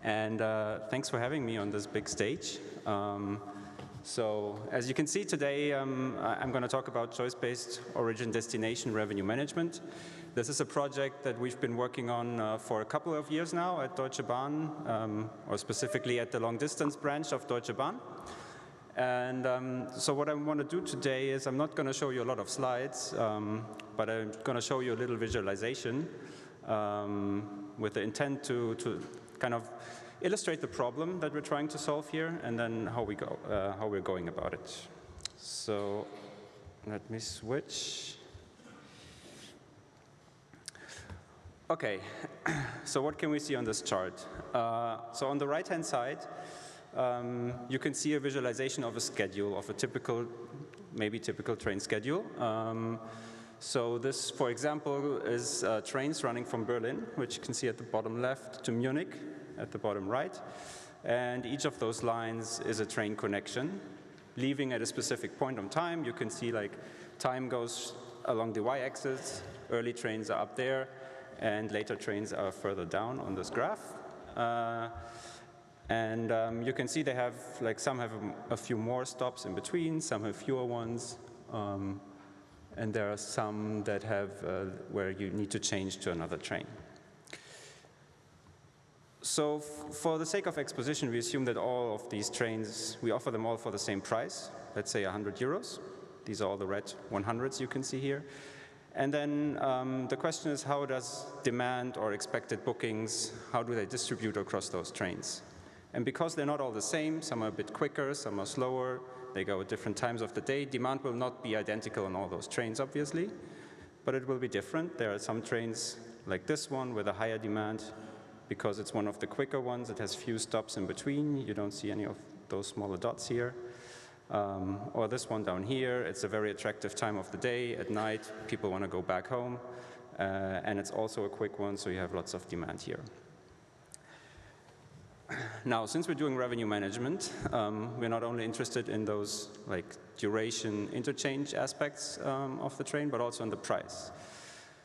and thanks for having me on this big stage. So as you can see today, I'm going to talk about choice-based origin destination revenue management. This is a project that we've been working on for a couple of years now at Deutsche Bahn, or specifically at the long-distance branch of Deutsche Bahn. And so what I want to do today is I'm not going to show you a lot of slides, but I'm going to show you a little visualization with the intent to kind of illustrate the problem that we're trying to solve here, and then how we're going about it. So let me switch. Okay, so what can we see on this chart? So on the right-hand side, you can see a visualization of a schedule, of a typical, maybe typical train schedule. So this, for example, is trains running from Berlin, which you can see at the bottom left, to Munich at the bottom right. And each of those lines is a train connection, leaving at a specific point on time. You can see like time goes along the y-axis, early trains are up there, and later trains are further down on this graph. And you can see they have, like, some have a few more stops in between, some have fewer ones, and there are some that have where you need to change to another train. So for the sake of exposition, we assume that all of these trains, we offer them all for the same price, let's say 100 euros. These are all the red 100s you can see here. And then the question is, how does demand or expected bookings, how do they distribute across those trains? And because they're not all the same, some are a bit quicker, some are slower, they go at different times of the day, demand will not be identical on all those trains, obviously, but it will be different. There are some trains like this one with a higher demand because it's one of the quicker ones. It has few stops in between. You don't see any of those smaller dots here. Or this one down here, it's a very attractive time of the day. At night, people want to go back home. And it's also a quick one, so you have lots of demand here. Now, since we're doing revenue management, we're not only interested in those like duration interchange aspects of the train, but also in the price.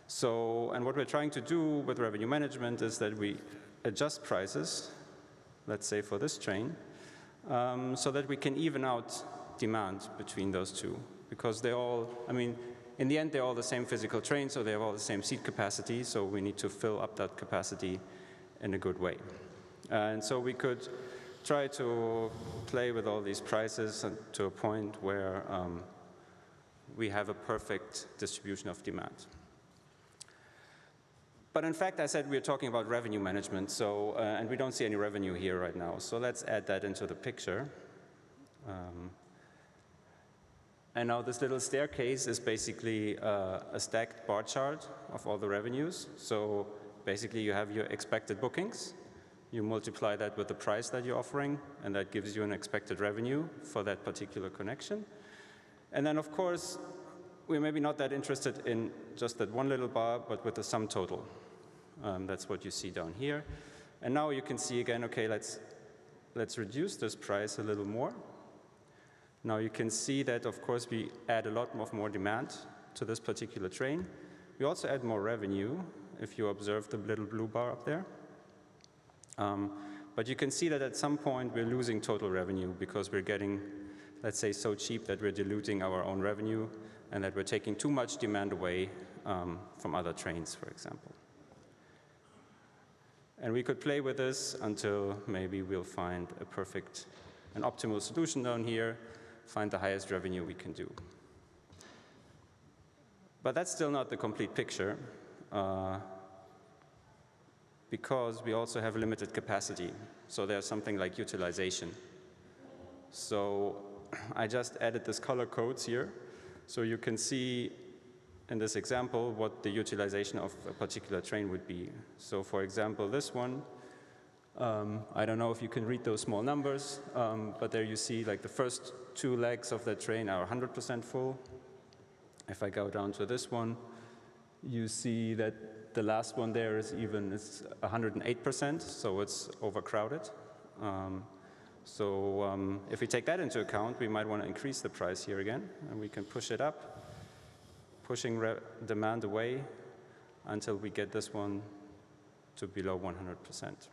So, and what we're trying to do with revenue management is that we adjust prices, let's say for this train, so that we can even out demand between those two. Because they all, I mean, in the end, they're all the same physical train, so they have all the same seat capacity, so we need to fill up that capacity in a good way. And so we could try to play with all these prices to a point where we have a perfect distribution of demand. But in fact, I said we're talking about revenue management, so, and we don't see any revenue here right now. So let's add that into the picture. And now this little staircase is basically a stacked bar chart of all the revenues. So basically you have your expected bookings. You multiply that with the price that you're offering, and that gives you an expected revenue for that particular connection. And then, of course, we're maybe not that interested in just that one little bar, but with the sum total. That's what you see down here. And now you can see again, okay, let's reduce this price a little more. Now you can see that, of course, we add a lot more demand to this particular train. We also add more revenue, if you observe the little blue bar up there. But you can see that at some point we're losing total revenue because we're getting, let's say, so cheap that we're diluting our own revenue and that we're taking too much demand away from other trains, for example. And we could play with this until maybe we'll find a perfect, an optimal solution down here, find the highest revenue we can do. But that's still not the complete picture. Because we also have limited capacity. So there's something like utilization. So I just added this color codes here. So you can see in this example what the utilization of a particular train would be. So for example, this one, I don't know if you can read those small numbers, but there you see like the first two legs of that train are 100% full. If I go down to this one, you see that the last one there is even, it's 108%, so it's overcrowded. If we take that into account, we might want to increase the price here again, and we can push it up, pushing demand away until we get this one to below 100%.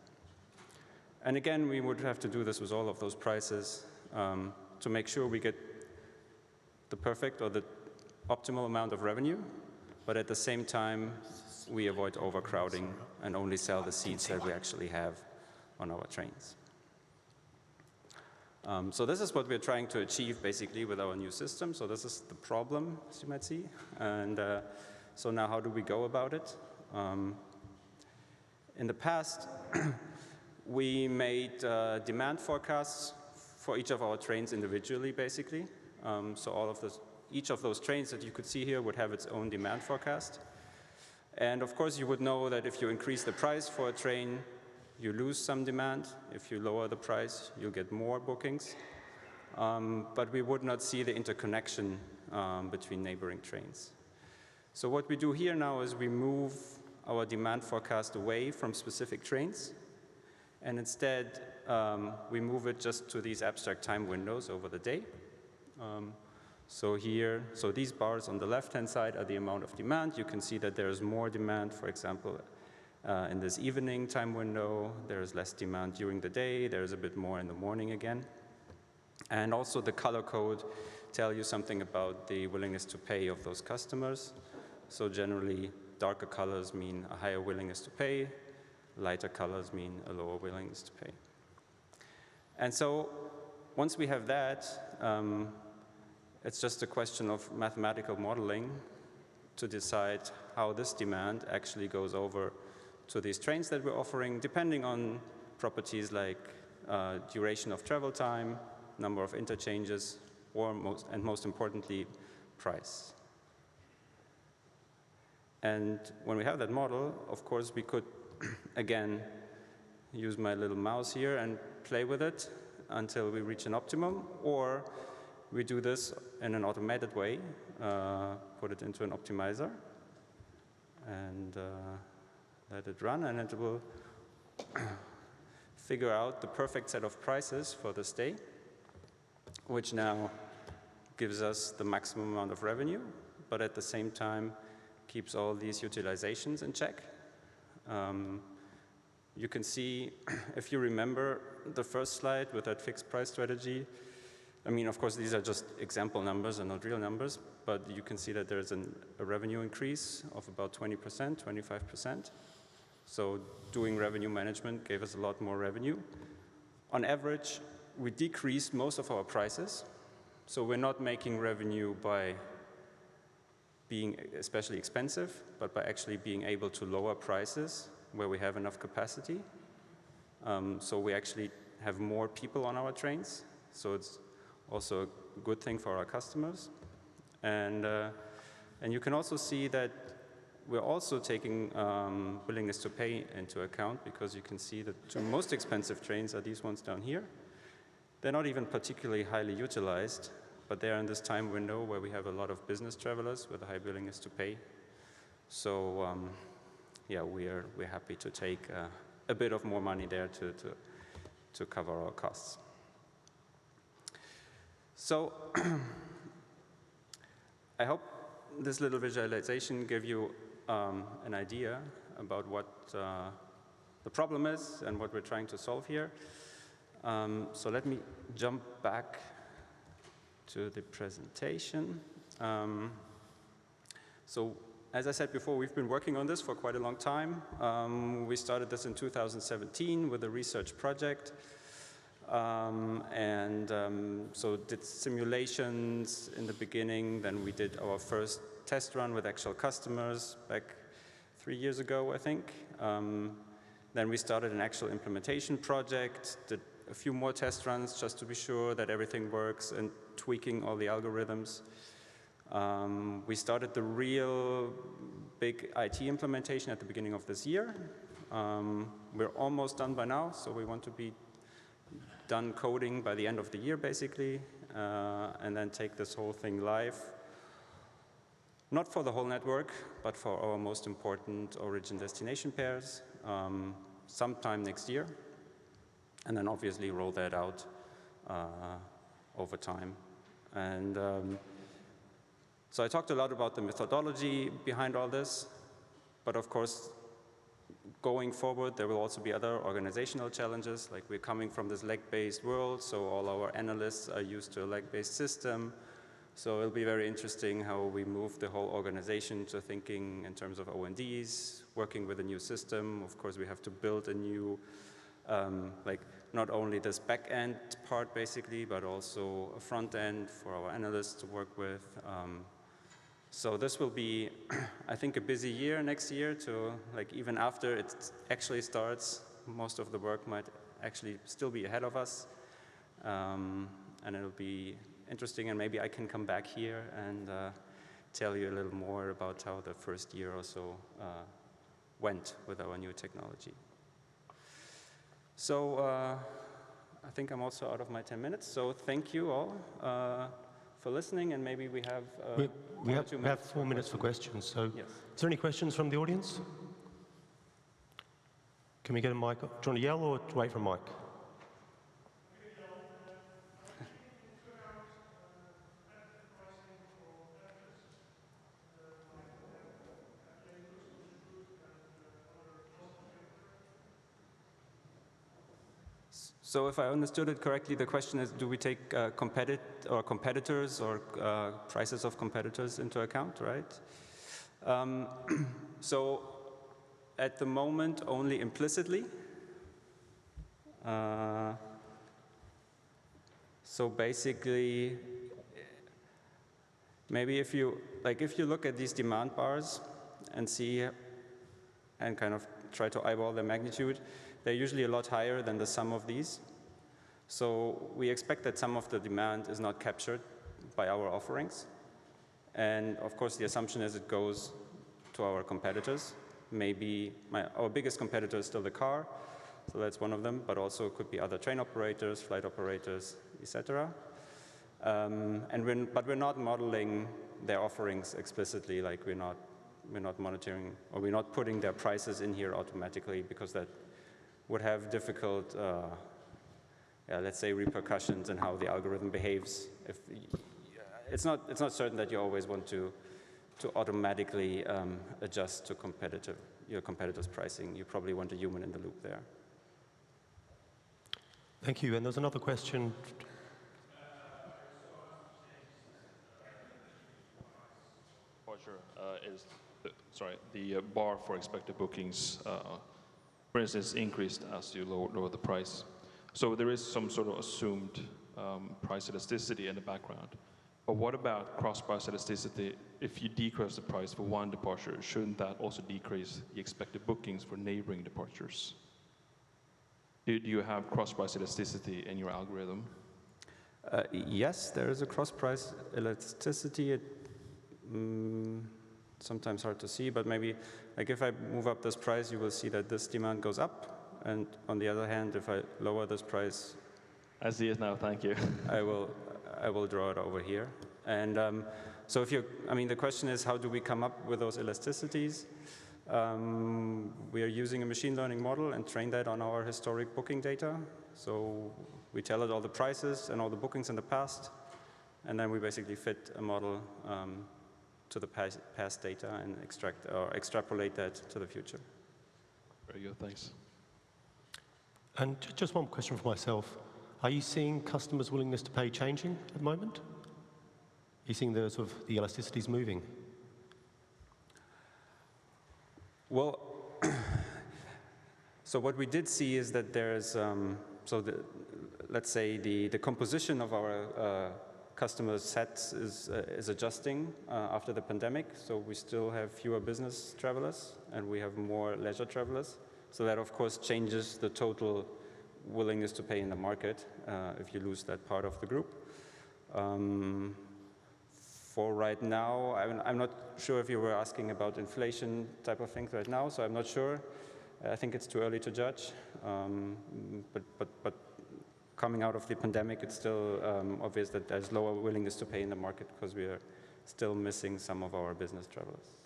And again, we would have to do this with all of those prices to make sure we get the perfect or the optimal amount of revenue, but at the same time, we avoid overcrowding and only sell the seats that we actually have on our trains. So this is what we're trying to achieve basically with our new system. So this is the problem, as you might see. And so now how do we go about it? In the past, we made demand forecasts for each of our trains individually, basically. So each of those trains that you could see here would have its own demand forecast. And of course, you would know that if you increase the price for a train, you lose some demand. If you lower the price, you'll get more bookings. But we would not see the interconnection between neighboring trains. So what we do here now is we move our demand forecast away from specific trains, and instead we move it just to these abstract time windows over the day. So these bars on the left-hand side are the amount of demand. You can see that there's more demand, for example, in this evening time window. There's less demand during the day. There's a bit more in the morning again. And also the color code tell you something about the willingness to pay of those customers. So generally, darker colors mean a higher willingness to pay. Lighter colors mean a lower willingness to pay. And so once we have that, it's just a question of mathematical modeling to decide how this demand actually goes over to these trains that we're offering, depending on properties like duration of travel time, number of interchanges, or most importantly, price. And when we have that model, of course, we could, again, use my little mouse here and play with it until we reach an optimum, or we do this in an automated way, put it into an optimizer, and let it run, and it will figure out the perfect set of prices for this day, which now gives us the maximum amount of revenue, but at the same time keeps all these utilizations in check. You can see, if you remember the first slide with that fixed price strategy, I mean, of course, these are just example numbers and not real numbers, but you can see that there's a revenue increase of about 20%, 25%. So doing revenue management gave us a lot more revenue. On average, we decreased most of our prices. So we're not making revenue by being especially expensive, but by actually being able to lower prices where we have enough capacity. So we actually have more people on our trains. So it's also a good thing for our customers. And you can also see that we're also taking willingness to pay into account, because you can see that the two most expensive trains are these ones down here. They're not even particularly highly utilized, but they're in this time window where we have a lot of business travelers with a high willingness to pay. So yeah, we're happy to take a bit of more money there to cover our costs. So I hope this little visualization gave you an idea about what the problem is and what we're trying to solve here. So let me jump back to the presentation. So as I said before, we've been working on this for quite a long time. We started this in 2017 with a research project. So did simulations in the beginning, then we did our first test run with actual customers back 3 years ago, I think. Then we started an actual implementation project, did a few more test runs just to be sure that everything works and tweaking all the algorithms. We started the real big IT implementation at the beginning of this year. We're almost done by now, so we want to be done coding by the end of the year, basically, and then take this whole thing live. Not for the whole network, but for our most important origin-destination pairs, sometime next year, and then obviously roll that out over time. And so I talked a lot about the methodology behind all this, but of course, going forward, there will also be other organizational challenges, like we're coming from this leg-based world, so all our analysts are used to a leg-based system. So it'll be very interesting how we move the whole organization to thinking in terms of O&Ds, working with a new system. Of course, we have to build a new, like not only this back-end part basically, but also a front-end for our analysts to work with. So this will be, I think, a busy year next year to, like, even after it actually starts, most of the work might actually still be ahead of us. And it'll be interesting, and maybe I can come back here and tell you a little more about how the first year or so went with our new technology. So I think I'm also out of my 10 minutes, so thank you all for listening, and maybe we have we have 4 minutes for questions. So, yes. Is there any questions from the audience? Can we get a mic? Do you want to yell or wait for a mic? So if I understood it correctly, the question is, do we take competitors or prices of competitors into account, right? So at the moment, only implicitly. So basically, maybe if you look at these demand bars and see and kind of try to eyeball their magnitude, they're usually a lot higher than the sum of these. So we expect that some of the demand is not captured by our offerings. And of course, the assumption is it goes to our competitors. Maybe our biggest competitor is still the car, so that's one of them, but also it could be other train operators, flight operators, etc. But we're not modeling their offerings explicitly, like we're not monitoring, or we're not putting their prices in here automatically, because that would have difficult, let's say, repercussions in how the algorithm behaves. If it's not certain that you always want to automatically adjust to your competitor's pricing. You probably want a human in the loop there. Thank you. And there's another question. The bar for expected bookings, for instance, increased as you lower the price. So there is some sort of assumed price elasticity in the background. But what about cross-price elasticity? If you decrease the price for one departure, shouldn't that also decrease the expected bookings for neighboring departures? Do you have cross-price elasticity in your algorithm? Yes, there is a cross-price elasticity. Sometimes hard to see, but maybe, like if I move up this price, you will see that this demand goes up, and on the other hand, if I lower this price, I see it now. Thank you. I will draw it over here. And so the question is, how do we come up with those elasticities? We are using a machine learning model and train that on our historic booking data. So we tell it all the prices and all the bookings in the past, and then we basically fit a model to the past data and extrapolate that to the future. Very good, thanks. And just one question for myself. Are you seeing customers' willingness to pay changing at the moment? Are you seeing the elasticities moving? Well, so what we did see is that there's, let's say the composition of our customer sets is adjusting after the pandemic. So we still have fewer business travelers and we have more leisure travelers. So that of course changes the total willingness to pay in the market if you lose that part of the group. For right now, I'm not sure if you were asking about inflation type of things right now, so I'm not sure. I think it's too early to judge. But coming out of the pandemic, it's still obvious that there's lower willingness to pay in the market because we are still missing some of our business travelers.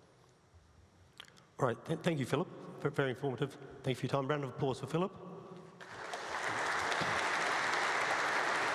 All right, thank you, Philipp. Very informative. Thank you for your time. Round of applause for Philipp.